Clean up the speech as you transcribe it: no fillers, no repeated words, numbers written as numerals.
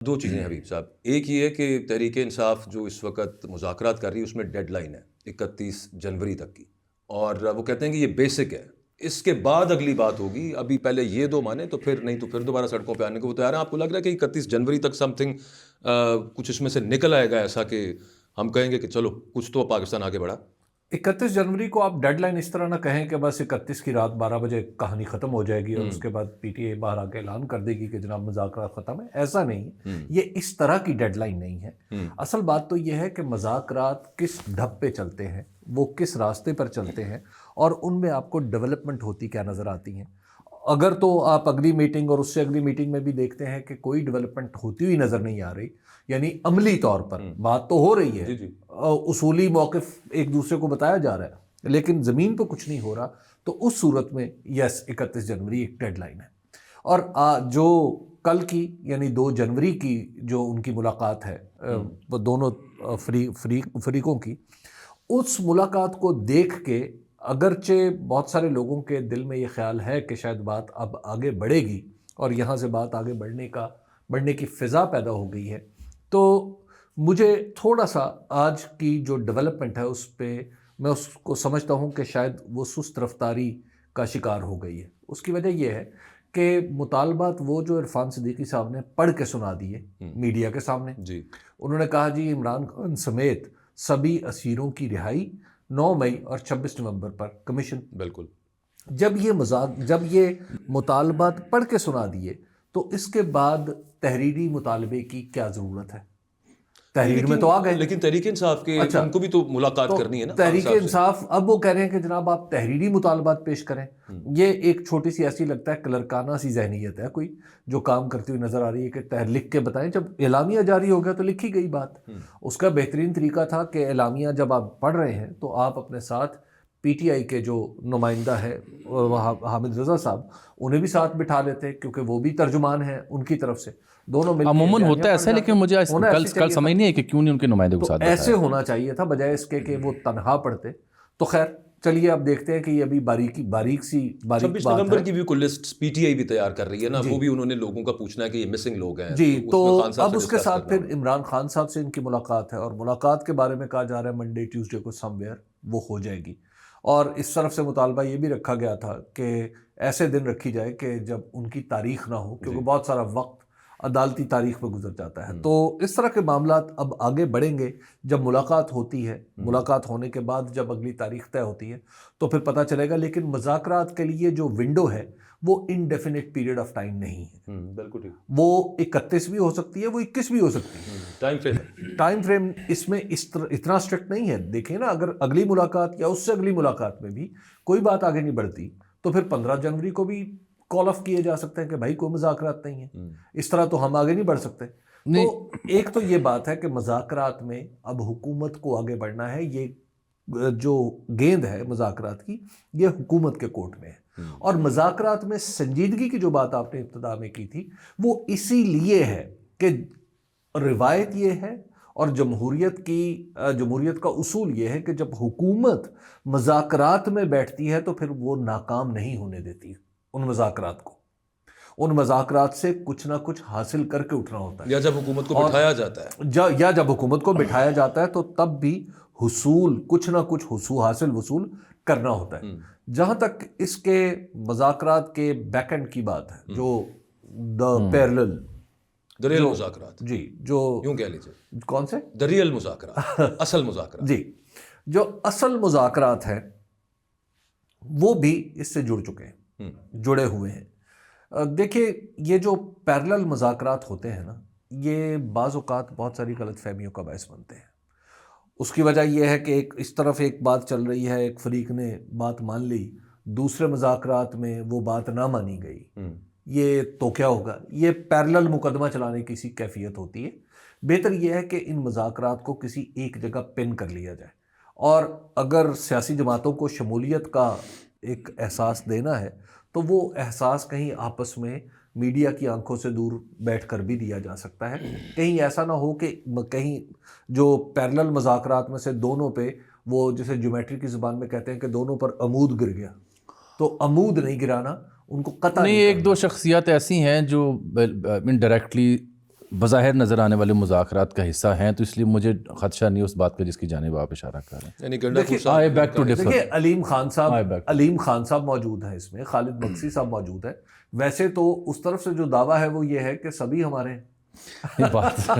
دو چیزیں ہیں حبیب صاحب، ایک یہ ہے کہ تحریک انصاف جو اس وقت مذاکرات کر رہی ہے اس میں ڈیڈ لائن ہے 31 جنوری تک کی، اور وہ کہتے ہیں کہ یہ بیسک ہے، اس کے بعد اگلی بات ہوگی، ابھی پہلے یہ دو مانے تو پھر نہیں تو پھر دوبارہ سڑکوں پہ آنے کو وہ تیار ہیں۔ آپ کو لگ رہا ہے کہ 31 جنوری تک سم تھنگ کچھ اس میں سے نکل آئے گا ایسا کہ ہم کہیں گے کہ چلو کچھ تو پاکستان آگے بڑھا؟ 31 جنوری کو آپ ڈیڈ لائن اس طرح نہ کہیں کہ بس 31 کی رات 12 بجے کہانی ختم ہو جائے گی اور اس کے بعد پی ٹی اے باہر آ کے اعلان کر دے گی کہ جناب مذاکرات ختم ہے، ایسا نہیں، یہ اس طرح کی ڈیڈ لائن نہیں ہے۔ اصل بات تو یہ ہے کہ مذاکرات کس ڈھب پہ چلتے ہیں، وہ کس راستے پر چلتے ہیں، اور ان میں آپ کو ڈیولپمنٹ ہوتی کیا نظر آتی ہیں۔ اگر تو آپ اگلی میٹنگ اور اس سے اگلی میٹنگ میں بھی دیکھتے ہیں کہ کوئی ڈیولپمنٹ ہوتی ہوئی نظر نہیں آ رہی، یعنی عملی طور پر بات تو ہو رہی ہے، اصولی موقف ایک دوسرے کو بتایا جا رہا ہے، لیکن زمین پہ کچھ نہیں ہو رہا، تو اس صورت میں یس 31 جنوری ایک ڈیڈ لائن ہے۔ اور جو کل کی یعنی 2 جنوری کی جو ان کی ملاقات ہے وہ دونوں فریقوں کی، اس ملاقات کو دیکھ کے اگرچہ بہت سارے لوگوں کے دل میں یہ خیال ہے کہ شاید بات اب آگے بڑھے گی اور یہاں سے بات آگے بڑھنے کی فضا پیدا ہو گئی ہے، تو مجھے تھوڑا سا آج کی جو ڈیولپمنٹ ہے اس پہ میں اس کو سمجھتا ہوں کہ شاید وہ سست رفتاری کا شکار ہو گئی ہے۔ اس کی وجہ یہ ہے کہ مطالبات وہ جو عرفان صدیقی صاحب نے پڑھ کے سنا دیے میڈیا کے سامنے، انہوں نے کہا جی عمران خان سمیت سبھی اسیروں کی رہائی 9 مئی اور 26 نومبر پر کمیشن۔ بالکل، جب یہ مطالبات پڑھ کے سنا دیے تو اس کے بعد تحریری مطالبے کی کیا ضرورت ہے؟ تحریر میں تو آ گئے، لیکن تحریک انصاف کے ان کو بھی تو ملاقات کرنی ہے نا۔ تحریک انصاف اب وہ کہہ رہے ہیں کہ جناب آپ تحریری مطالبات پیش کریں۔ یہ ایک چھوٹی سی ایسی لگتا ہے کلرکانہ سی ذہنیت ہے کوئی جو کام کرتی ہوئی نظر آ رہی ہے کہ لکھ کے بتائیں۔ جب اعلامیہ جاری ہو گیا تو لکھی گئی بات، اس کا بہترین طریقہ تھا کہ اعلامیہ جب آپ پڑھ رہے ہیں تو آپ اپنے ساتھ پی ٹی آئی کے جو نمائندہ ہے حامد رضا صاحب انہیں بھی ساتھ بٹھا لیتے، کیونکہ وہ بھی ترجمان ہیں ان کی طرف سے، دونوں مل کے عموماً ہوتا ہے ایسا، لیکن مجھے کل سمجھ نہیں ہے کہ کیوں نہیں ان کے نمائندے کو ساتھ ایسے ہونا چاہیے تھا بجائے اس کے کہ وہ تنہا پڑھتے۔ تو خیر چلیے اب دیکھتے ہیں کہ یہ ابھی باریک 26 نومبر کی بھی کوئی لسٹ پی ٹی آئی بھی تیار کر رہی ہے نا، وہ بھی انہوں نے لوگوں کا پوچھنا ہے کہ یہ مسنگ لوگ ہیں جی، تو اب اس کے ساتھ پھر عمران خان صاحب سے ان کی ملاقات ہے، اور ملاقات کے بارے میں کہا جا رہا ہے منڈے ٹیوزڈے کو سم ویئر وہ ہو جائے گی، اور اس طرف سے مطالبہ یہ بھی رکھا گیا تھا کہ ایسے دن رکھی جائے کہ جب ان کی تاریخ نہ ہو، کیونکہ بہت سارا وقت عدالتی تاریخ میں گزر جاتا ہے۔ تو اس طرح کے معاملات اب آگے بڑھیں گے جب ملاقات ہوتی ہے، ملاقات ہونے کے بعد جب اگلی تاریخ طے ہوتی ہے تو پھر پتہ چلے گا، لیکن مذاکرات کے لیے جو ونڈو ہے وہ انڈیفینٹ پیریڈ آف ٹائم نہیں ہے، بالکل ٹھیک، وہ 31 بھی ہو سکتی ہے، وہ 21 بھی ہو سکتی ہے، ٹائم فریم اس میں اتنا اسٹرکٹ نہیں ہے۔ دیکھیں نا، اگر اگلی ملاقات یا اس سے اگلی ملاقات میں بھی کوئی بات آگے نہیں بڑھتی تو پھر 15 جنوری کو بھی کال آف کیے جا سکتے ہیں کہ بھائی کوئی مذاکرات نہیں ہے، اس طرح تو ہم آگے نہیں بڑھ سکتے۔ تو ایک تو یہ بات ہے کہ مذاکرات میں اب حکومت کو آگے بڑھنا ہے، یہ جو گیند ہے مذاکرات کی یہ حکومت کے کورٹ میں ہے، اور مذاکرات میں سنجیدگی کی جو بات آپ نے ابتدا میں کی تھی وہ اسی لیے ہے کہ روایت یہ ہے اور جمہوریت کا اصول یہ ہے کہ جب حکومت مذاکرات میں بیٹھتی ہے تو پھر وہ ناکام نہیں ہونے دیتی ان مذاکرات سے کچھ نہ کچھ حاصل کر کے اٹھنا ہوتا ہے، یا جب حکومت کو بٹھایا جاتا ہے، یا جب حکومت کو بٹھایا جاتا ہے تو تب بھی کچھ نہ کچھ حاصل کرنا ہوتا ہے۔ جہاں تک اس کے مذاکرات کے بیک اینڈ کی بات ہے، جو دریل مذاکرات، جی، جو یوں کہہ لیجیے، کون سے دریل مذاکرات، اصل مذاکرات، جی، جو اصل مذاکرات ہیں وہ بھی اس سے جڑے ہوئے ہیں۔ دیکھیں، یہ جو پیرلل مذاکرات ہوتے ہیں نا، یہ بعض اوقات بہت ساری غلط فہمیوں کا باعث بنتے ہیں۔ اس کی وجہ یہ ہے کہ اس طرف ایک بات چل رہی ہے، ایک فریق نے بات مان لی، دوسرے مذاکرات میں وہ بات نہ مانی گئی، یہ تو کیا ہوگا؟ یہ پیرلل مقدمہ چلانے کی سی کیفیت ہوتی ہے۔ بہتر یہ ہے کہ ان مذاکرات کو کسی ایک جگہ پن کر لیا جائے، اور اگر سیاسی جماعتوں کو شمولیت کا ایک احساس دینا ہے تو وہ احساس کہیں آپس میں میڈیا کی آنکھوں سے دور بیٹھ کر بھی دیا جا سکتا ہے۔ کہیں ایسا نہ ہو کہ کہیں جو پیرلل مذاکرات میں سے دونوں پہ، وہ جسے جیومیٹری کی زبان میں کہتے ہیں کہ دونوں پر عمود گر گیا، تو عمود نہیں گرانا، ان کو قطع نہیں۔ ایک دو شخصیات ایسی ہیں جو انڈائریکٹلی بظاہر نظر آنے والے مذاکرات کا حصہ ہیں، تو اس لیے مجھے خدشہ نہیں اس بات کا جس کی جانب آپ اشارہ کر رہے ہیں. یعنی گنڈا پور صاحب بیک ٹو ڈفر. دیکھیے علیم خان صاحب موجود ہیں اس میں، خالد مقصی صاحب موجود ہیں. ویسے تو اس طرف سے جو دعویٰ ہے وہ یہ ہے کہ سبھی ہمارے ہیں. بات